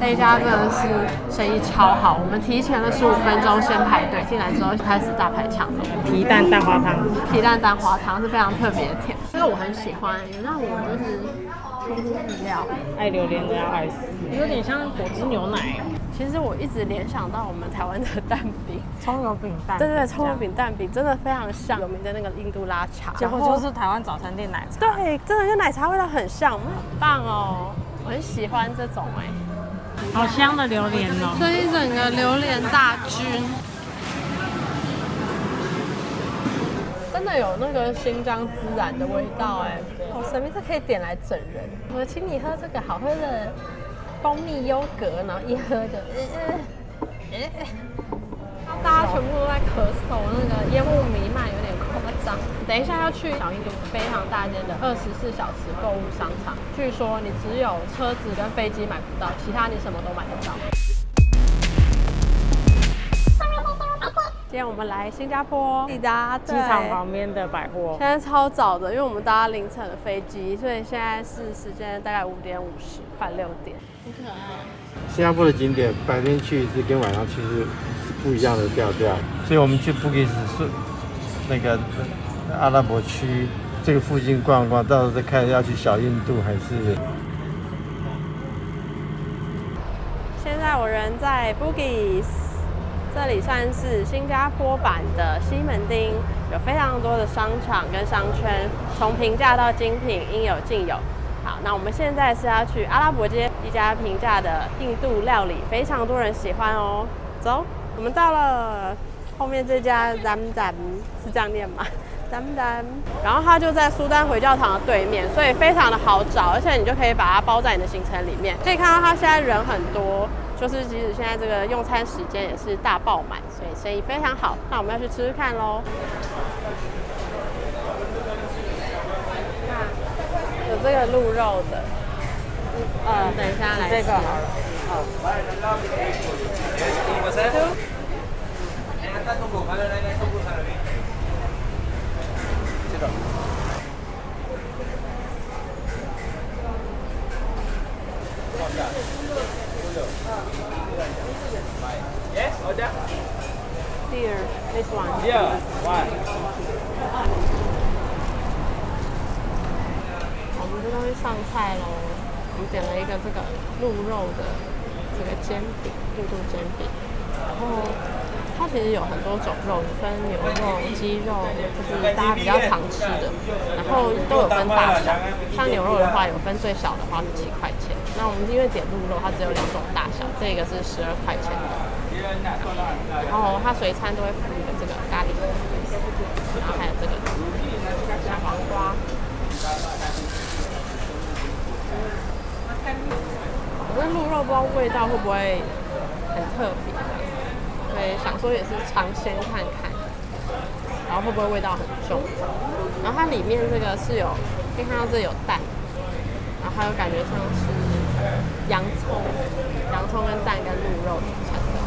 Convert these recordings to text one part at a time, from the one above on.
这一家真的是生意超好，我们提前了15分钟先排队，进来之后开始大排长龙。皮蛋蛋花汤，皮蛋蛋花汤是非常特别的甜，这个我很喜欢，也让我就是出乎意料。爱榴莲的要爱死，有点像果汁牛奶。其实我一直联想到我们台湾的蛋饼，葱油饼蛋，对对对，葱油饼蛋饼真的非常像有名的那个印度拉茶，结果就是台湾早餐店奶茶。对，真的跟奶茶味道很像，很棒哦，我很喜欢这种哎。好香的榴莲哦！这一整个榴莲大军，真的有那个新疆孜然的味道哎，好神秘，这可以点来整人。我请你喝这个好喝的蜂蜜优格，然后一喝的，大家全部都在咳嗽，那个烟雾弥漫，有点夸张。等一下要去小印度非常大间的24小时购物商场，据说你只有车子跟飞机买不到，其他你什么都买得到。今天我们来新加坡，抵达机场旁边的百货。现在超早的，因为我们搭凌晨的飞机，所以现在是时间大概5点50，快6点。很可爱。新加坡的景点白天去是跟晚上去是不一样的调调，所以我们去布吉斯是那个阿拉伯区这个附近逛逛，到时候再看要去小印度还是。现在我人在 Bugis， 这里算是新加坡版的西门町，有非常多的商场跟商圈，从平价到精品应有尽有。好，那我们现在是要去阿拉伯街一家平价的印度料理，非常多人喜欢哦。走，我们到了后面这家 Zamzam， 是这样念吗？Zamzam， 然后它就在苏丹回教堂的对面，所以非常的好找，而且你就可以把它包在你的行程里面。可以看到它现在人很多，就是即使现在这个用餐时间也是大爆满，所以生意非常好。那我们要去吃吃看咯。有这个鹿肉的，等一下来这个好了。Here, this one. Yeah, why? 我们这东西上菜喽，我们点了一个这个鹿肉的这个煎饼，印度煎饼，然后它其实有很多种肉，分牛肉、鸡肉，就是大家比较常吃的，然后都有分大小。像牛肉的话，有分最小的话是7块钱，那我们因为点鹿肉，它只有2种大小，这个是12块钱的，然后它随餐都会附一个这个咖喱，然后还有这个小黄瓜。我觉得鹿肉不知道味道会不会很特别，所以想说也是尝鲜看看，然后会不会味道很重。然后它里面这个是有，可以看到这有蛋，然后还有感觉像是洋葱跟蛋跟鹿肉组成的，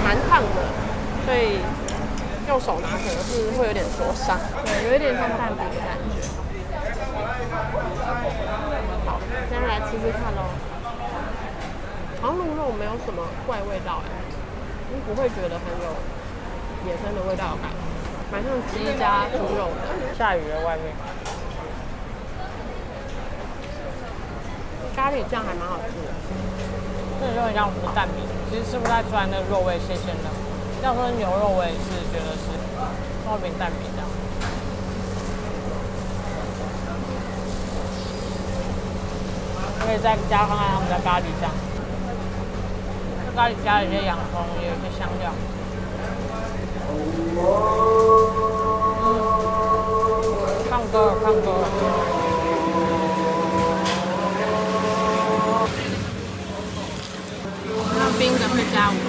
蛮烫的，所以用手拿可能是会有点灼伤，对，有一点像蛋饼的感觉。好，现在来吃吃看咯。好像鹿肉没有什么怪味道哎，你不会觉得很有野生的味道感，蛮像鸡加猪肉的。下雨了，外面。咖喱酱还蛮好吃的，这有点像我们的蛋饼，其实吃不太出来那个肉味鲜鲜的。要说牛肉，我也是觉得是烧饼蛋饼这样。可以再加看看他们的咖喱酱，这咖喱加了一些洋葱，也有一些香料。唱歌了，唱歌了。那冰的会加5度。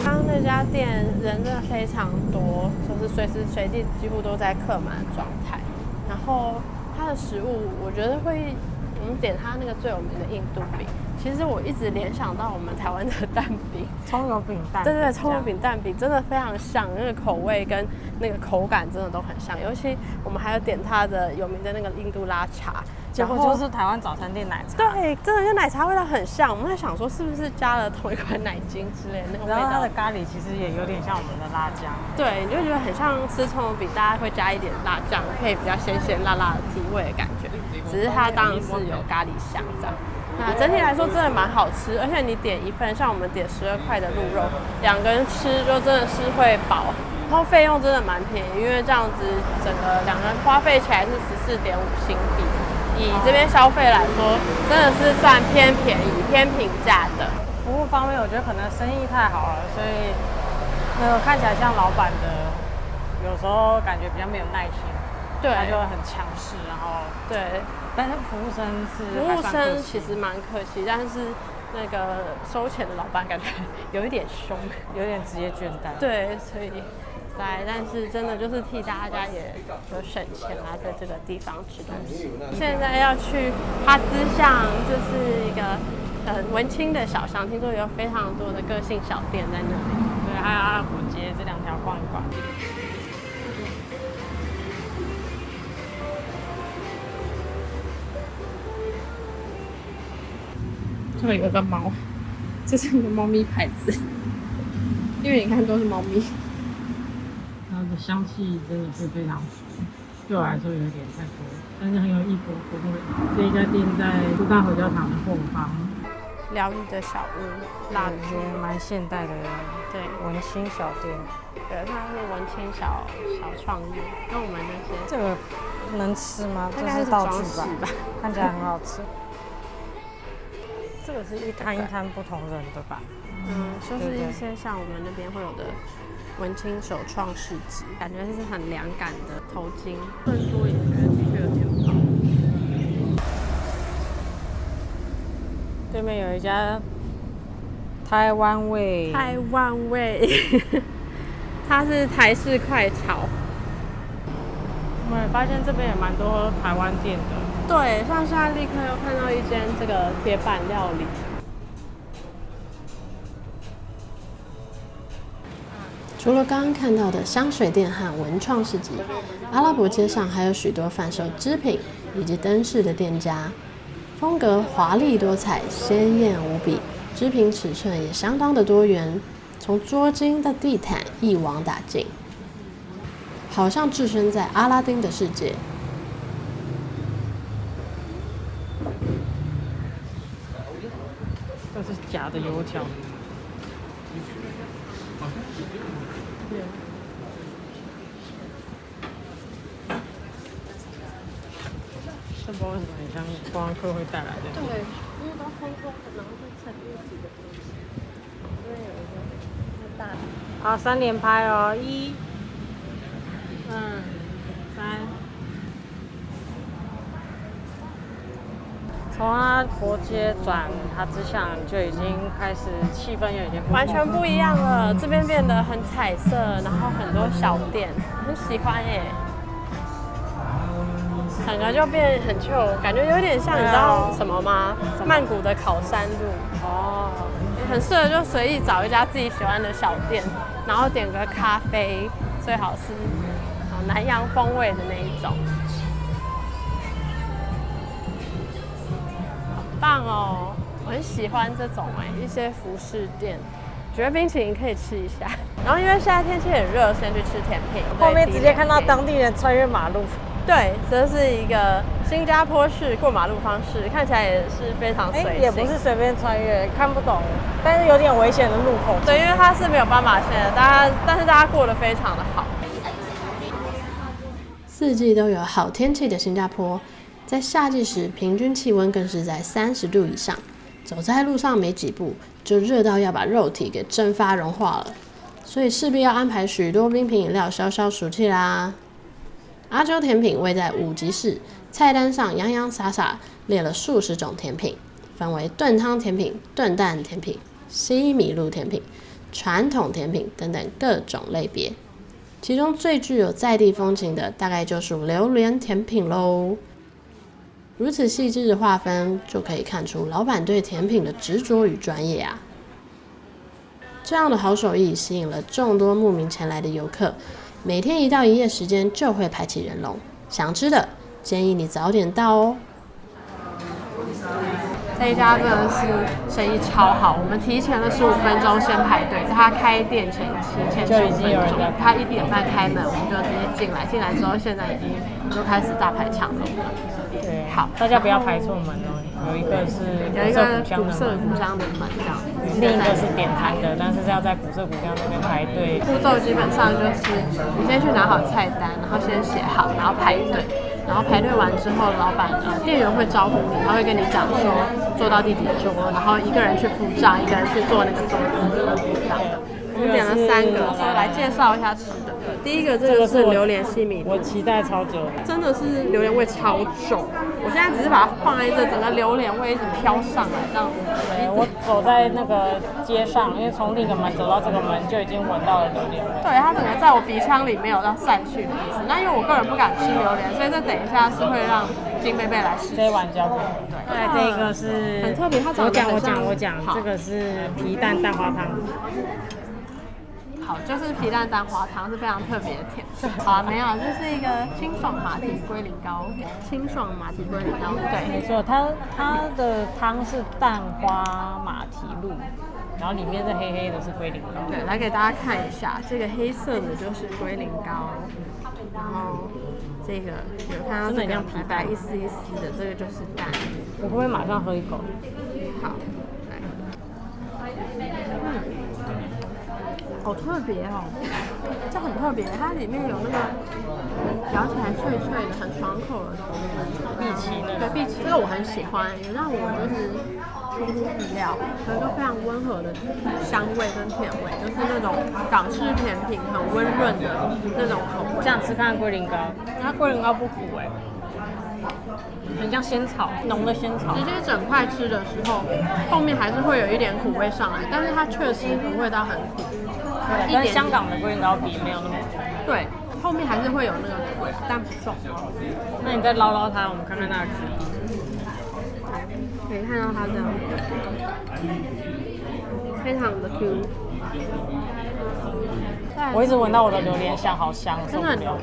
刚刚那家店人真的非常多，就是随时随地几乎都在客满的状态。然后它的食物，我觉得会。我们点它那个最有名的印度饼，其实我一直联想到我们台湾的蛋饼，葱油饼蛋，对对，葱油饼蛋饼真的非常像，那个口味跟那个口感真的都很像，尤其我们还有点它的有名的那个印度拉茶，结果就是台湾早餐店奶茶。对，真的跟奶茶味道很像。我们在想说是不是加了同一款奶精之类的那种味道。然后它的咖喱其实也有点像我们的辣酱。对，你就觉得很像吃葱油饼，大家会加一点辣酱，可以比较鲜鲜辣辣的提味的感觉。只是它当然是有咖喱香这样。那整体来说真的蛮好吃，而且你点一份，像我们点12块的鹿肉，2个人吃就真的是会饱。然后费用真的蛮便宜，因为这样子整个2个人花费起来是14.5新币，以这边消费来说，真的是算偏便宜、偏平价的。服务方面，我觉得可能生意太好了，所以那个看起来像老板的，有时候感觉比较没有耐心，对，他就会很强势，然后对，但是服务生其实蛮客气，但是那个收钱的老板感觉有一点凶，有点职业倦怠。对，所以。但是真的就是替大家也有省钱啦，在这个地方吃东西。现在要去哈兹巷，这是一个很文青的小巷，听说有非常多的个性小店在那里。对，还有阿拉伯街这2条逛一逛。这里有个猫，这是一个猫咪牌子，因为你看都是猫咪。它的香气真的是非常足，对我来说有点太多，但是很有异国风味。这一家店在苏大合教堂的后方，疗愈的小屋，蜡烛，蛮现代的，对，文青小店。对，它是文青小创意，跟我们那些。这个能吃吗？应该是道具吧，看起来很好吃。这个是一摊一摊不同人的吧？就是一些像我们那边会有的。文青手创市集，感觉是很凉感的头巾，更多也觉得的确有点好。对面有一家台湾味，它是台式快炒。我们发现这边也蛮多台湾店的。对，像现在立刻又看到一间这个铁板料理。除了刚刚看到的香水店和文创市集，阿拉伯街上还有许多贩售织品以及灯饰的店家，风格华丽多彩、鲜艳无比，织品尺寸也相当的多元，从桌巾到地毯一网打尽，好像置身在阿拉丁的世界。这是假的油条。这不知道为什么很像观光客会带来的。对，因为都空空的，然后就盛一几个东西。这边有一个大的。好，3连拍哦，1、2、3。从阿拉伯街转哈兹巷就已经开始气氛有点完全不一样了，这边变得很彩色，然后很多小店，很喜欢耶。整个就变很旧，感觉有点像你知道什么吗？曼谷的考山路哦，很适合就随意找一家自己喜欢的小店，然后点个咖啡，最好是南洋风味的那一种。好棒哦，我很喜欢这种一些服饰店，觉得冰淇淋可以吃一下。然后因为现在天气很热，先去吃甜品。后面直接看到当地人穿越马路。对，这是一个新加坡式过马路方式，看起来也是非常随性。也不是随便穿越，看不懂，但是有点危险的路口。对，因为它是没有斑马线的，但是大家过得非常的好。4季都有好天气的新加坡，在夏季时平均气温更是在30度以上，走在路上没几步就热到要把肉体给蒸发融化了，所以势必要安排许多冰品饮料消消暑气啦。阿鸠甜品位在五级市，菜单上洋洋洒洒列了数十种甜品，分为炖汤甜品、炖蛋甜品、西米露甜品、传统甜品等等各种类别。其中最具有在地风情的，大概就属榴莲甜品喽。如此细致的划分，就可以看出老板对甜品的执着与专业啊。这样的好手艺吸引了众多慕名前来的游客。每天一到营业时间就会排起人龙，想吃的建议你早点到哦。这一家真的是生意超好，我们提前了15分钟先排队，在他开店前就已经有人在他1点半开门，我们就直接进来，进来之后现在已经就开始大排长龙了。对，好，大家不要排错门哦。有一个是古色古香的门这样子，另一个是点餐的，但是要在古色古香那边排队。步骤基本上就是你先去拿好菜单，然后先写好，然后排队。然后排队完之后，老板店员会招呼你，他会跟你讲说坐到第几桌，然后一个人去付账，一个人去做那个桌子这样的。我们点了3个，所以来介绍一下吃的。第一个这个是榴莲西米露，我期待超久，真的是榴莲味超重。我现在只是把它放在这，整个榴莲味一直飘上来这样子。对，我走在那个街上，因为从另一个门走到这个门就已经闻到了榴莲味。对，它整个在我鼻腔里没有要散去的意思。那因为我个人不敢吃榴莲，所以这等一下是会让金贝贝来试。这一碗交给我。对，这个是很特别，它长得我讲，这个是皮蛋蛋花汤。好，就是皮蛋蛋花汤是非常特别的甜色。好，没有，这是一个清爽马蹄龟苓膏，清爽马蹄龟苓膏，对，没错，它的汤是蛋花马蹄露，然后里面是黑黑的是龟苓膏。对，来给大家看一下，这个黑色的就是龟苓膏，然后这个有看到这个皮白一丝一丝的，这个就是蛋。我会不会马上喝一口？好，来，好特别哦，这很特别，它里面有那个咬起来脆脆的、很爽口的东西，荸荠那个。对，荸荠这个我很喜欢，也让我就是出乎意料，有一个非常温和的香味跟甜味，就是那种港式甜品很温润的那种口味。这样吃看看龟苓膏，它龟苓膏不苦很像仙草，浓的仙草。直接整块吃的时候，后面还是会有一点苦味上来，但是它确实不会到很苦。跟香港的龟苓膏比没有那么苦。对，后面还是会有那个苦味，但不重。那你再捞捞它，我们看看它的质地。可以看到它的非常的 Q。我一直闻到我的榴莲香，好香，真的很浓。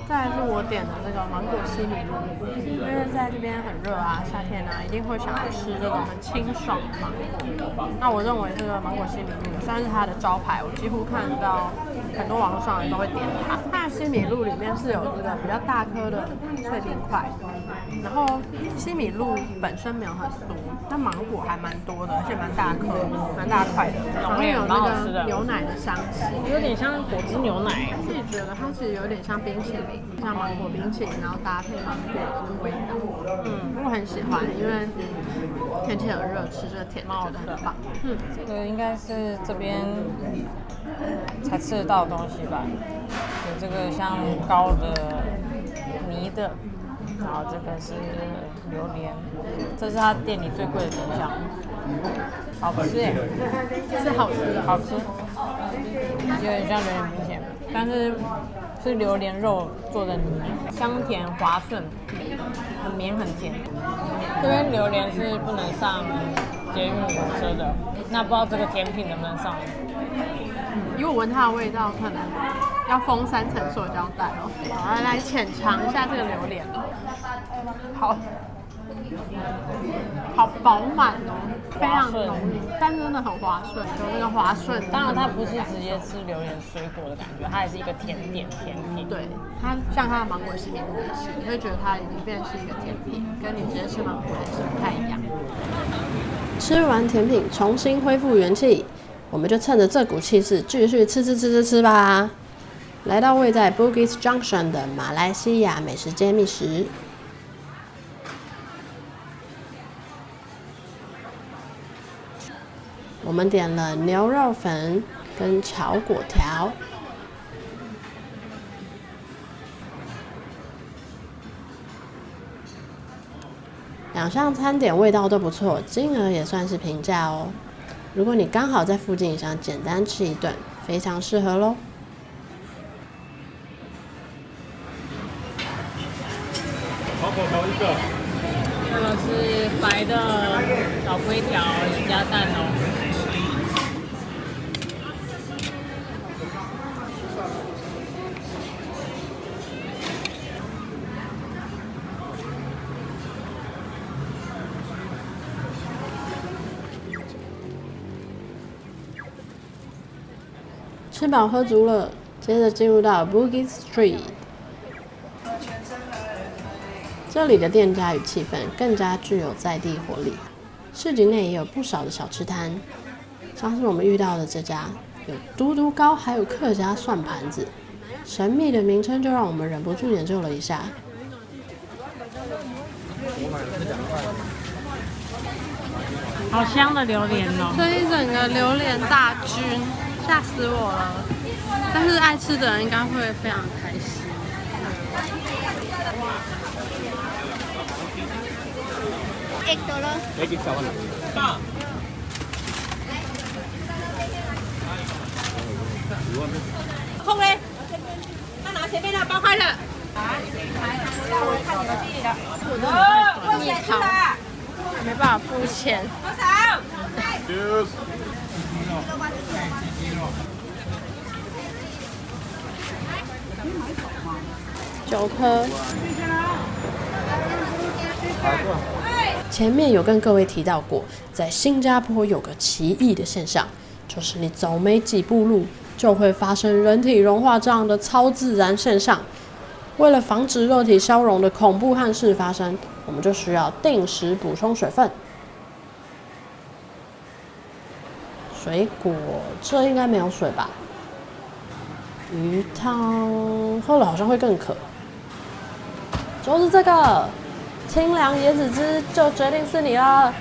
再来是我点的这个芒果西米露，因为在这边很热啊，夏天啊，一定会想要吃这种很清爽的芒果。那我认为这个芒果西米露算是它的招牌，我几乎看到很多网络上人都会点它。它的西米露里面是有这个比较大颗的脆冰块，然后西米露本身没有很多，但芒果还蛮多的，而且蛮大颗、蛮大块的，然后有那个牛奶的香气，有点像果汁牛奶。自己觉得它其实有点像冰淇淋，像芒果冰淇淋，然后搭配芒果的味道。我很喜欢，因为天气很热，吃这个甜的觉得很棒。这个应该是这边才吃得到的东西吧？有这个像糕的、泥的，然后这个是榴莲，这是他店里最贵的品项，好吃耶，是好吃的，好吃，有点像榴莲冰淇淋，但是是榴莲肉做的泥，香甜滑顺，很绵很甜。这边榴莲是不能上捷运火车的，那不知道这个甜品能不能上？因为我闻它的味道，可能要封3层塑胶袋哦。好，来浅尝一下这个榴莲，好饱满哦，非常浓郁，但是真的很滑顺，有那个滑顺。当然，它不是直接吃榴莲水果的感觉，它也是一个甜品。对，它像它的芒果西米露也是，你会觉得它已经变成是一个甜品，跟你直接吃芒果也是不太一样。吃完甜品，重新恢复元气，我们就趁着这股气势继续吃吧。来到位在 Bugis Junction 的马来西亚美食街觅食。我们点了牛肉粉跟炒粿条，两项餐点味道都不错，金额也算是平价哦。如果你刚好在附近想简单吃一顿，非常适合咯。炒粿条一个。这个是白的老龟条，也加蛋哦。吃饱喝足了，接着进入到 Bugis Street。这里的店家与气氛更加具有在地活力。市集内也有不少的小吃摊，像是我们遇到的这家，有嘟嘟糕，还有客家蒜盘子。神秘的名称就让我们忍不住研究了一下。好香的榴莲哦！这一整个榴莲大军，吓死我了！但是爱吃的人应该会非常开心。空嘞，他拿前面的包开了。蜜桃没办法付钱。多少？9颗。前面有跟各位提到过，在新加坡有个奇异的现象，就是你走没几步路，就会发生人体融化这样的超自然现象。为了防止肉体消融的恐怖憾事发生，我们就需要定时补充水分。水果，这应该没有水吧？鱼汤喝了好像会更渴。就是这个清凉椰子汁，就决定是你了。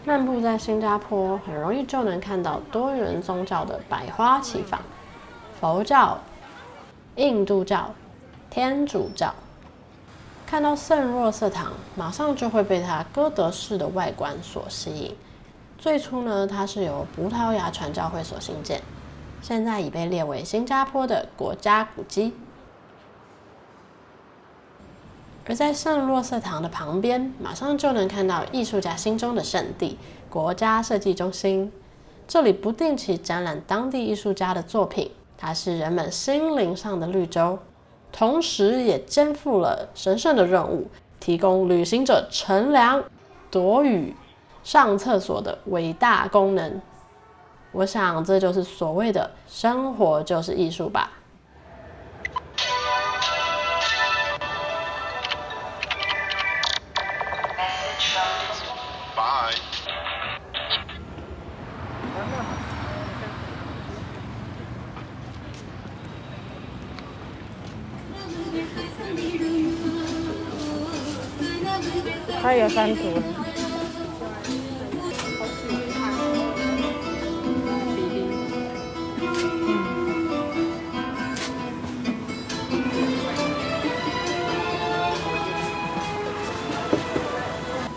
漫步在新加坡，很容易就能看到多元宗教的百花齐放，佛教、印度教、天主教。看到圣若瑟堂，马上就会被它哥德式的外观所吸引。最初呢，它是由葡萄牙传教会所兴建，现在已被列为新加坡的国家古迹。而在圣若瑟堂的旁边，马上就能看到艺术家心中的圣地——国家设计中心。这里不定期展览当地艺术家的作品，它是人们心灵上的绿洲，同时也肩负了神圣的任务，提供旅行者乘凉、躲雨、上厕所的伟大功能。我想这就是所谓的生活就是艺术吧。它有3组。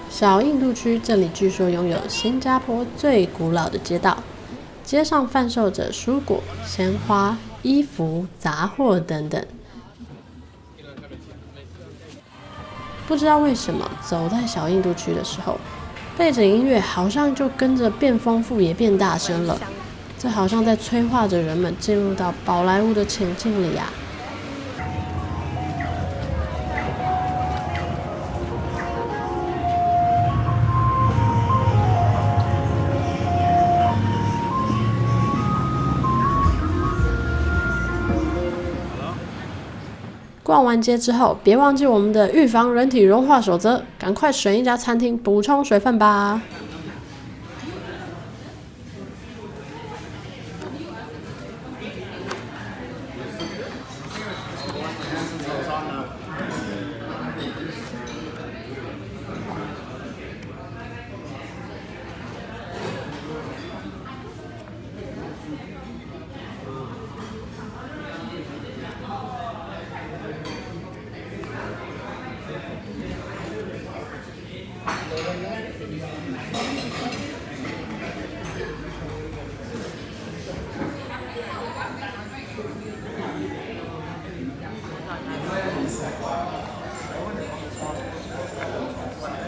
小印度区这里据说拥有新加坡最古老的街道，街上贩售着蔬果、鲜花、衣服、杂货等等。不知道为什么，走在小印度区的时候，背景音乐好像就跟着变丰富也变大声了，这好像在催化着人们进入到宝莱坞的情境里啊。逛完街之后，别忘记我们的预防人体融化守则，赶快选一家餐厅补充水分吧。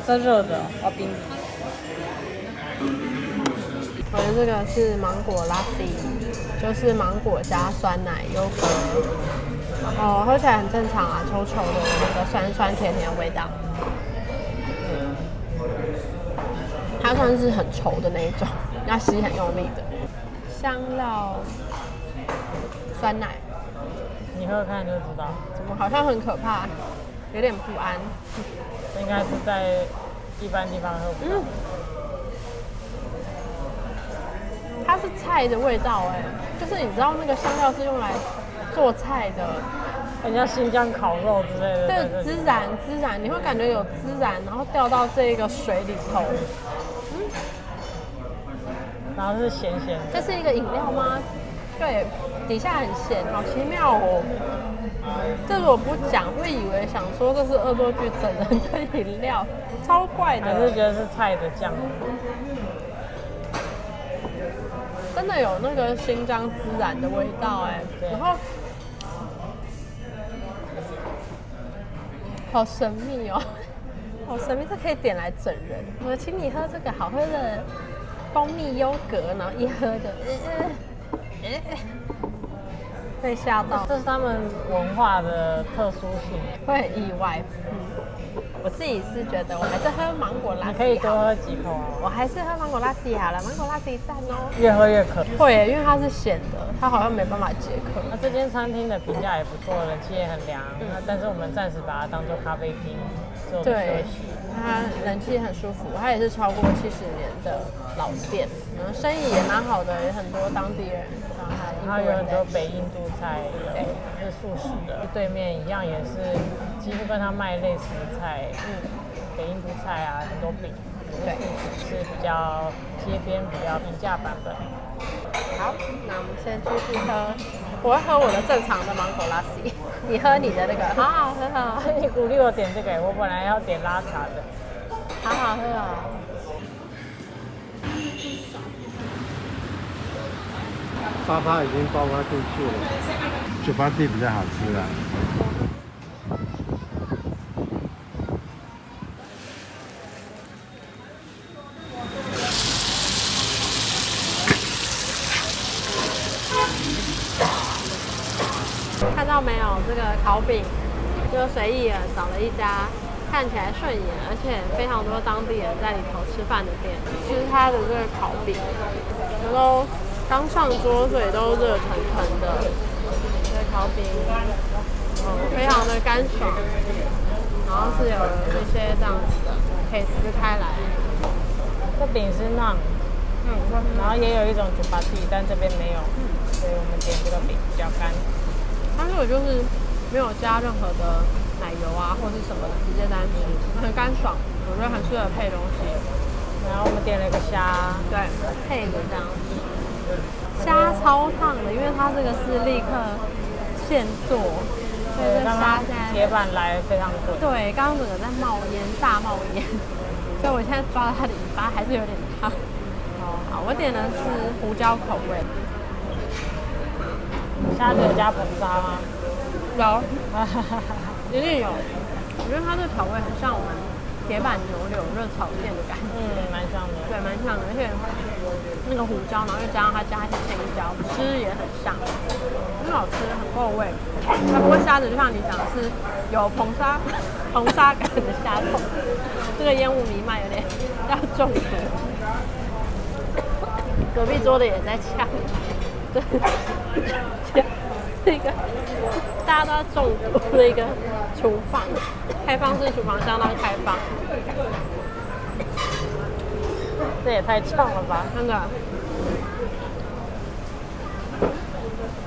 这热的，要冰。我的这个是芒果拉菲，就是芒果加酸奶优格。哦，喝起来很正常啊，稠稠的那个酸酸甜甜的味道。它算是很稠的那一种，要吸很用力的。香料酸奶，你喝看就知道。怎么好像很可怕，有点不安。应该是在一般地方喝不到。它是菜的味道哎，就是你知道那个香料是用来做菜的，很像新疆烤肉之类的。对，孜然，你会感觉有孜然，然后掉到这个水里头。然后是咸咸的。这是一个饮料吗？对，底下很咸，好奇妙哦。这如果不讲，会以为想说这是恶作剧整人的饮料，超怪的。还是觉得是菜的酱。真的有那个新疆孜然的味道哎，然后好神秘哦，好神秘，这可以点来整人。我请你喝这个好喝的蜂蜜优格，然后一喝的，被吓到。这是他们文化的特殊性，会很意外。我自己是觉得我还是喝芒果拉西，你可以多喝几口啊。我还是喝芒果拉西好了，芒果拉西赞哦。越喝越渴。会耶，因为它是咸的，它好像没办法解渴。那这间餐厅的评价也不错，人气也很凉。但是我们暂时把它当做咖啡厅做休息。它人气很舒服，它也是超过70年的老店，生意也蛮好的，有很多当地人，然后有很多北印度菜，是素食的。对面一样也是几乎跟他卖类似的菜，北印度菜啊，很多饼，对，是比较街边比较平价版本。好，那我们先继续喝。我会喝我的正常的芒果拉西，你喝你的那个，好好喝哦。你鼓励我点这个，我本来要点拉茶的，好好喝哦。沙发已经包括进去了，酒吧地比较好吃啦。看到没有，这个烤饼就随意了，找了一家看起来顺眼，而且非常多当地人在里头吃饭的店，吃它的这个烤饼，然后刚上桌，所以都热腾腾的。这个烤饼，非常的干爽，然后是有一些这样子的，可以撕开来。这饼是naan，然后也有一种chapati，但这边没有，所以我们点这个饼比较干。它这个就是没有加任何的奶油啊或是什么的，直接单吃，很干爽，我觉得很适合配东西。然后我们点了一个虾，对，配着这样子。虾超烫的，因为它这个是立刻现做，所以这虾现在铁板来非常滚。对，刚刚整个在冒烟，大冒烟，所以我现在抓它的尾巴还是有点烫。好，我点的是胡椒口味。虾子有加硼砂吗？有，一定有。我觉得它这个调味很像我们铁板牛柳热炒店的感觉。蛮像的。对，蛮像的，而且那个胡椒，然后又加上它加一些青椒，吃也很像，很好吃，很够味。那不过虾子就像你讲的是有硼砂感的虾头，这个烟雾弥漫，有点要中毒。隔壁桌的也在呛，对，是一个大家都要中毒的一个厨房，开放式厨房相当开放。这也太呛了吧！真的，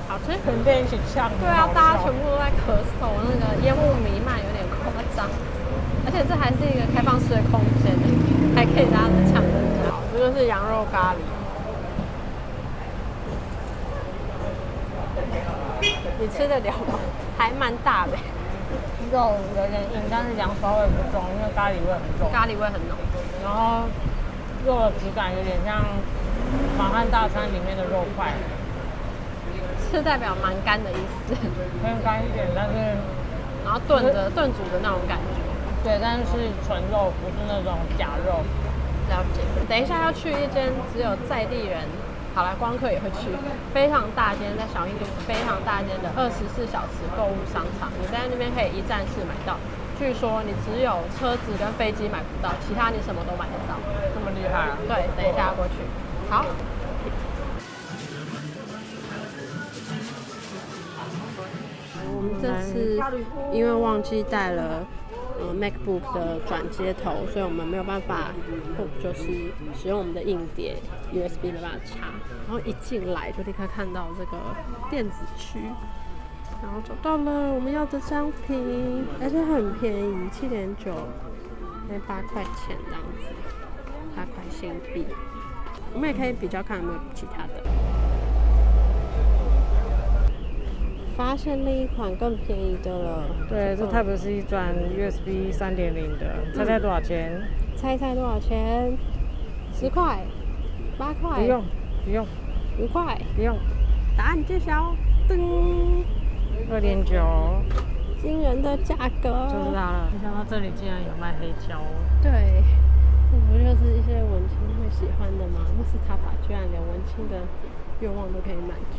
好吃，全店一起呛。对啊，大家全部都在咳嗽，那个烟雾弥漫，有点夸张。而且这还是一个开放式的空间，还可以大家呛着脚。这个是羊肉咖喱，你吃得了吗？还蛮大的，肉有点硬，但是羊骚味不重，因为咖喱味很重。咖喱味很浓，然后肉的质感有点像满汉大餐里面的肉块，是代表蛮干的意思，偏干一点，但是然后炖煮的那种感觉。对，但是是纯肉，不是那种假肉。了解。等一下要去一间只有在地人好来观光客也会去，非常大间，在小印度非常大间的24小时购物商场，你在那边可以一站式买到。据说你只有车子跟飞机买不到，其他你什么都买得到。这么厉害啊？对，等一下要过去。好。我们这次因为忘记带了MacBook 的转接头，所以我们没有办法，就是使用我们的硬碟 USB 没办法插。然后一进来就立刻看到这个电子区，然后找到了我们要的商品，而且很便宜，7.9，才8块钱这样子，8块新币。我们也可以比较看有没有其他的。发现另一款更便宜的了。对，这 Type C 转 USB 3.0的，猜猜多少钱？猜猜多少钱？10块，8块？不用，不用。5块？不用。答案揭晓，噔！2.9，惊人的价格。就是它了。没想到这里竟然有卖黑胶。对，这不就是一些文青会喜欢的吗？穆斯塔法居然连文青的愿望都可以满足。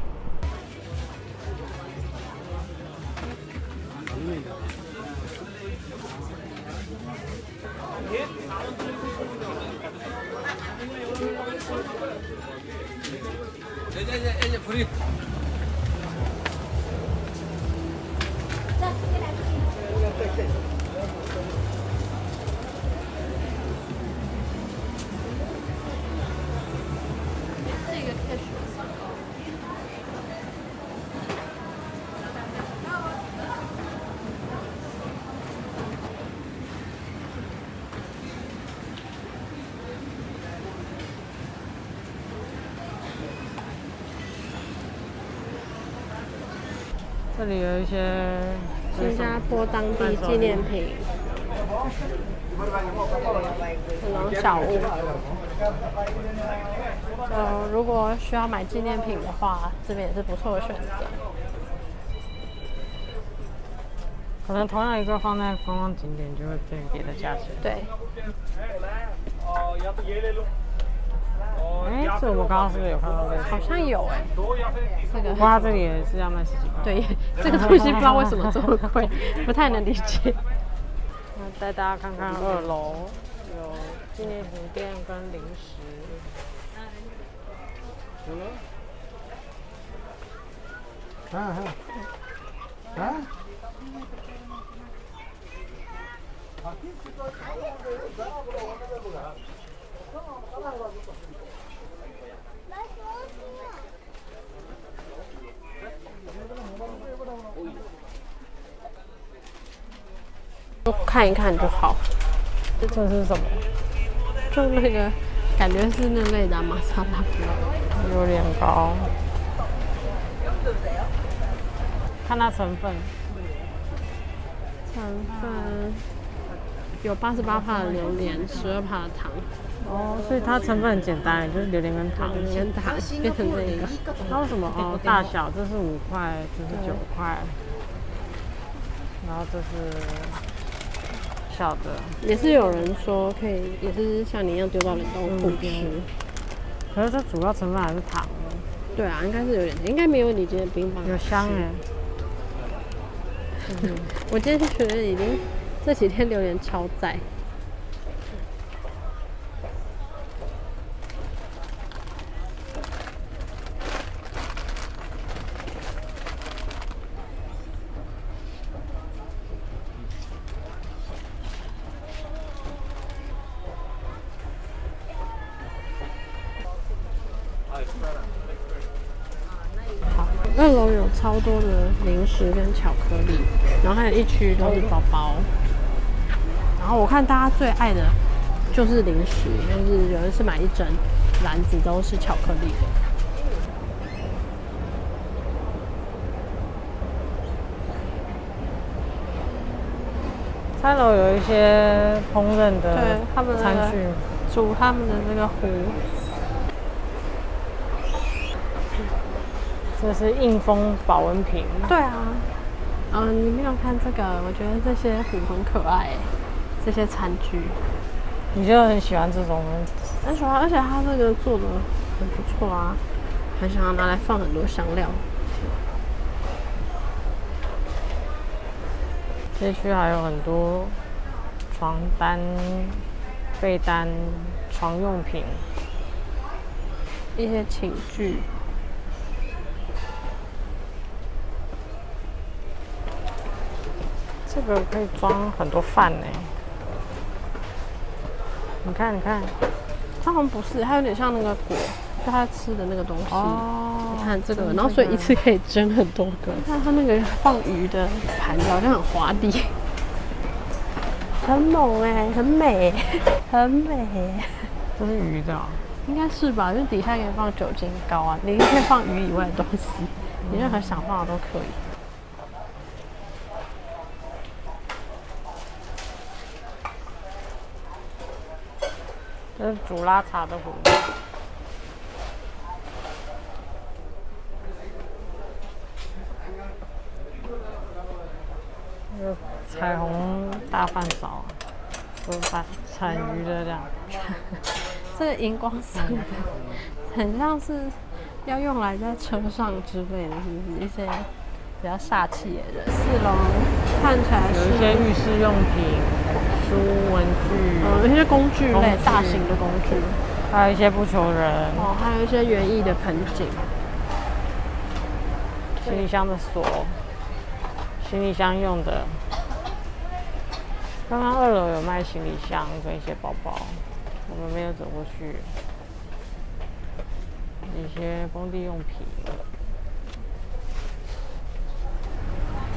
这里有一些新加坡当地纪念品，这种小物。如果需要买纪念品的话，这边也是不错的选择。可能同样一个放在观光景点，就会变别的价钱。对。哎，这我们刚刚是不是有看到这个？好像有哎，这个。哇，这里也是要卖10几块。对，这个东西不知道为什么这么贵，不太能理解。那带大家看看2楼有纪念品店跟零食。就看一看就好。这是什么？就那个感觉是那类的玛莎拉蒂，有点高。看它成分。成分有88%的榴莲，12%的糖。哦，所以它成分很简单，就是榴莲跟糖。榴莲糖变成这个。它为什么？哦，大小这是5块，这是9块，然后这是小的。也是有人说可以，也是像你一样丢到冷冻库吃。可是这主要成分还是糖。对啊，应该是有点，应该没有你今天冰棒有香哎。我今天就觉得已经这几天榴莲超载。2楼有超多的零食跟巧克力，然后还有一区都是包包。然后我看大家最爱的就是零食，就是有人是买一整篮子都是巧克力的。3楼有一些烹饪的餐具，煮他们的这个壶。这是硬封保温瓶。对啊，你没有看这个？我觉得这些壶很可爱，这些餐具。你就很喜欢这种？很喜欢，而且它这个做的很不错啊。很想要拿来放很多香料。这区还有很多床单、被单、床用品，一些寝具。这个可以装很多饭呢。你看，你看，它好像不是，它有点像那个果，就它吃的那个东西。哦，你看这个，然后所以一次可以蒸很多个。那它那个放鱼的盘子好像很华丽，很猛哎，很美，很美。这是鱼的哦。应该是吧，就底下可以放酒精膏啊，你可以放鱼以外的东西，你任何想放的都可以。这是煮拉茶的壶。这个彩虹大饭勺，就是产鱼的这样。这个荧光色的，很像是要用来在车上之类的，是不是？一些比较煞气的人。4楼看起来是有一些浴室用品、书、文具，一些工具类、工具大型的工具，还有一些不求人，哦，还有一些园艺的盆景，行李箱的锁，行李箱用的。刚刚2楼有卖行李箱跟一些包包，我们没有走过去。一些工地用品。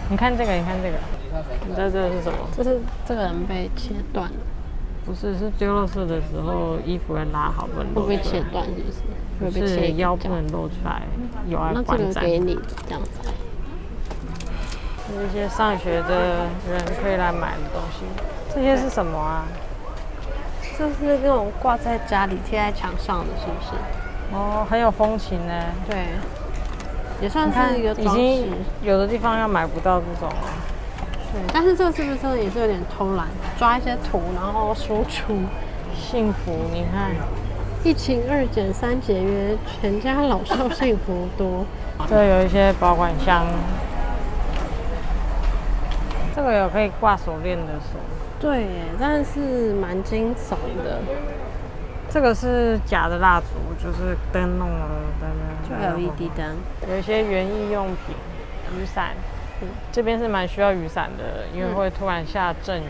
你看这个，你看这个，你知道这个是什么？就是这个人被切断了，不是，是丢垃圾的时候衣服要拉好，不能露出来。会被切断是不是？会被是切腰不能露出来，有碍那这个观瞻。给你这样子。有一些上学的人可以来买的东西。这些是什么啊？就是那种挂在家里贴在墙上的，是不是？哦，很有风情呢。对，也算你看，是一个装饰。已经有的地方要买不到这种了。对，但是这个是不是真的也是有点偷懒，抓一些图然后输出？幸福，你看，一勤2俭3节约，全家老少幸福多。这有一些保管箱，这个有可以挂手链的锁。对耶，但是蛮惊悚的。这个是假的蜡烛，就是灯弄了灯，就 LED 灯。有一些园艺用品，雨伞。这边是蛮需要雨伞的，因为会突然下阵雨。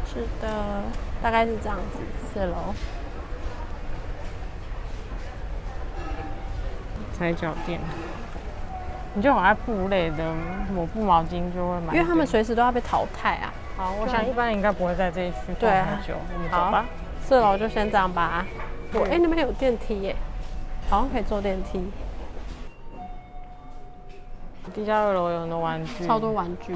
是的，大概是这样子。4楼。踩脚垫，你就很爱布类的，抹布毛巾就会买，因为他们随时都要被淘汰啊。好，我想一般应该不会在这一区逛很久，我们走吧。 4楼就先这样吧。哎，那边有电梯耶，好像可以坐电梯。地下2楼有很多玩具，超多玩具。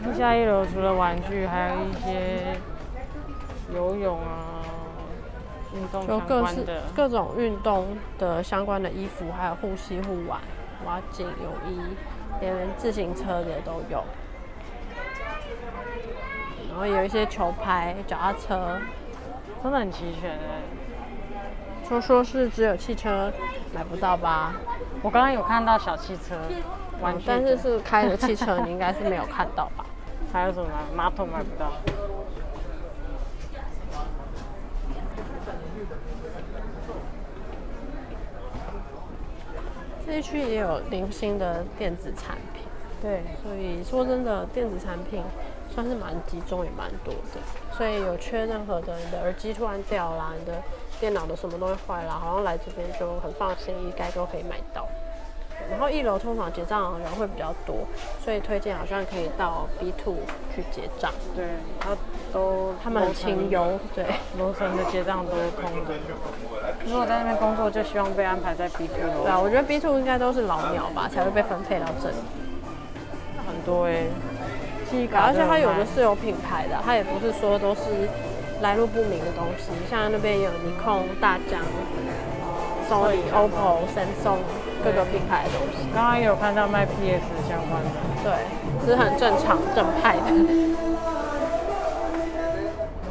地下1楼除了玩具，还有一些游泳啊、运动相关的，各种运动的相关的衣服，还有护膝、护腕、蛙镜、泳衣，连自行车的都有。然后有一些球拍、脚踏车，真的很齐全哎。说是只有汽车买不到吧？我刚刚有看到小汽车玩具，但是开的汽车，你应该是没有看到吧？还有什么马桶买不到？这一区也有零星的电子产品，对，所以说真的，电子产品算是蛮集中，也蛮多的。所以有缺任何的，你的耳机突然掉啦，你的电脑的什么东西坏啦，好像来这边就很放心，应该都可以买到。然后1楼通常结账的人会比较多，所以推荐好像可以到 B2 去结账。对，他们很清幽，对，楼层的结账都是空的。如果在那边工作，就希望被安排在 B2 楼。对啊，我觉得 B2 应该都是老鸟吧，才会被分配到这里。很多而且它有的是有品牌的，它也不是说都是来路不明的东西，像那边有尼康、大疆、Sony、OPPO、Samsung 各个品牌的东西。刚刚也有看到卖 PS 相关的，对，这是很正常正派的。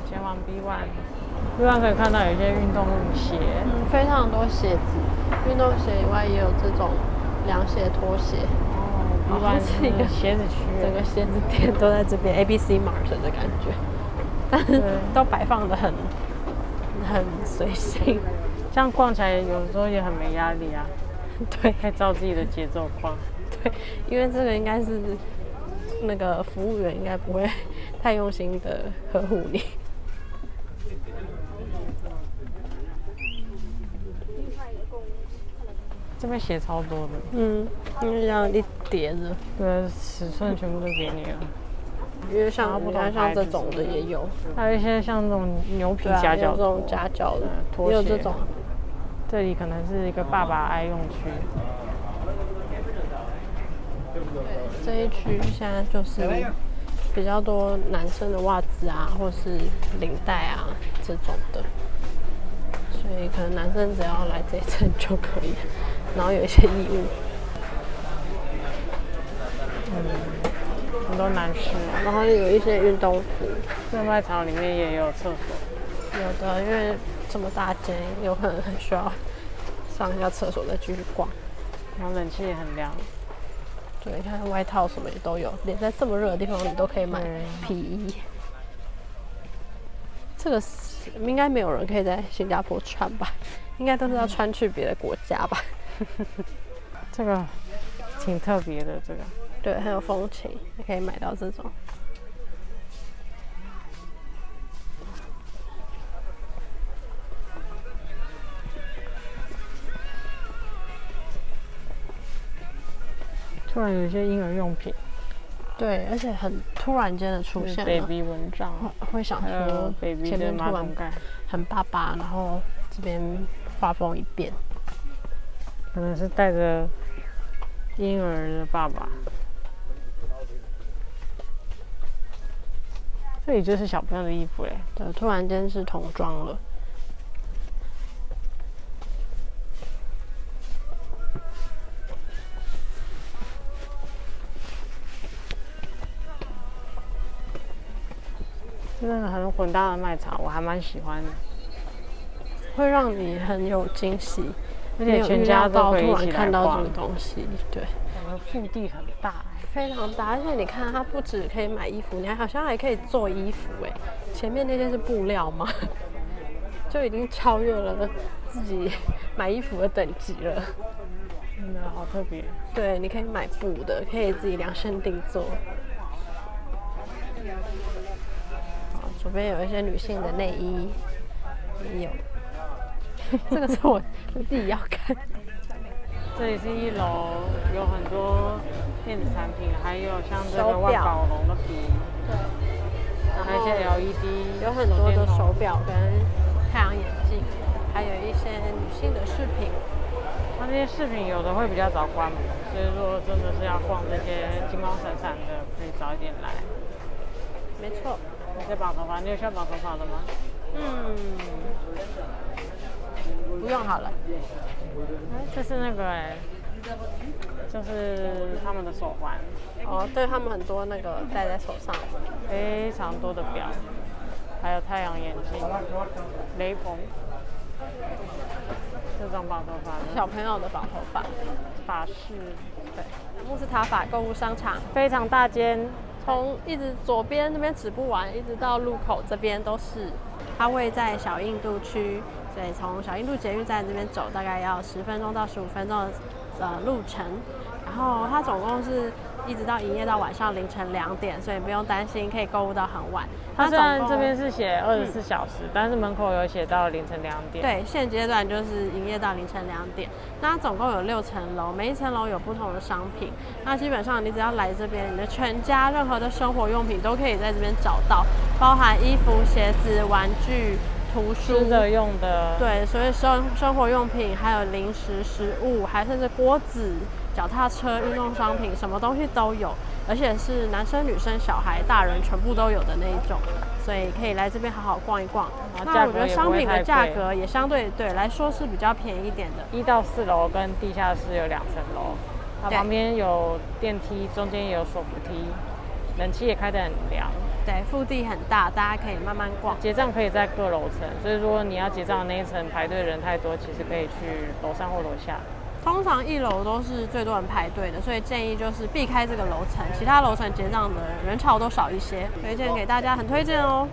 前往 B1 可以看到有一些运动鞋，非常多鞋子，运动鞋以外也有这种凉鞋、拖鞋。B1是一个鞋子区，整个鞋子店都在这边 ，ABC Mart 的感觉，但是都摆放的很随性，这样逛起来有时候也很没压力啊。对，可以照自己的节奏逛。对，因为这个应该是那个服务员应该不会太用心的呵护你。这边鞋超多的，因为这样一叠着，对，尺寸全部都给你了。因为像这种的也有，还有一些像这种牛皮夹脚，有这种夹脚的，拖鞋，也有这种。这里可能是一个爸爸爱用区。这一区现在就是比较多男生的袜子啊，或是领带啊这种的，所以可能男生只要来这一层就可以了。然后有一些衣物，很多男士，然后有一些运动服。这卖场里面也有厕所，有的，因为这么大间，有可能很需要上一下厕所再继续逛。然后冷气也很凉。对，你看外套什么也都有，连在这么热的地方你都可以买皮衣。这个应该没有人可以在新加坡穿吧？应该都是要穿去别的国家吧？这个挺特别的，这个对，很有风情，你可以买到这种。突然有一些婴儿用品，对，而且很突然间的出现了 ，baby 蚊帐，会想说前面突然很爸爸，然后这边画风一变，可能是带着婴儿的爸爸。这里就是小朋友的衣服嘞，对，突然间是童装了。真的很混搭的卖场，我还蛮喜欢的，会让你很有惊喜，而且全家都可以一起来逛。突然看到这个东西，对，我们腹地很大，非常大，而且你看，它不止可以买衣服，你好像还可以做衣服哎。前面那件是布料吗？就已经超越了自己买衣服的等级了。真的好特别。对，你可以买布的，可以自己量身定做。左边有一些女性的内衣，也有。这个是我自己要看。这里是一楼，有很多电子产品，还有像这个万宝龙的笔，对，还有一些 LED， 有很多的手表跟太阳眼镜，还有一些女性的饰品。它这些饰品有的会比较早关门，所以说真的是要逛这些金光闪闪的，可以早一点来。没错。你在绑头发？你有需要绑头发的吗？不用好了。这是那个就是他们的手环。哦，对，他们很多那个戴在手上，非常多的表，还有太阳眼镜、雷朋，这种绑头发的小朋友的绑头发发饰。对，穆斯塔法购物商场非常大间。从一直左边那边指不完，一直到路口这边都是。它位在小印度区，所以从小印度捷运站这边走大概要10分钟到15分钟的路程。然后它总共是一直到营业到晚上凌晨2点，所以不用担心可以购物到很晚。它虽然这边是写24小时，但是门口有写到凌晨2点。对，现阶段就是营业到凌晨2点。那它总共有6层楼，每一层楼有不同的商品。那基本上你只要来这边，你的全家任何的生活用品都可以在这边找到，包含衣服、鞋子、玩具、图书、吃的、用的。对，所以生活用品，还有零食、食物，还甚至锅子、脚踏车、运动商品，什么东西都有。而且是男生、女生、小孩、大人全部都有的那一种，所以可以来这边好好逛一逛。那我觉得商品的价格也相对来说是比较便宜一点的。1到4楼跟地下室有2层楼，它旁边有电梯，中间也有手扶梯，冷气也开得很凉。对，腹地很大，大家可以慢慢逛。结账可以在各楼层，所以如果你要结账的那一层排队人太多，其实可以去楼上或楼下。通常1楼都是最多人排队的，所以建议就是避开这个楼层，其他楼层结账的人潮都少一些。推荐给大家，很推荐哦。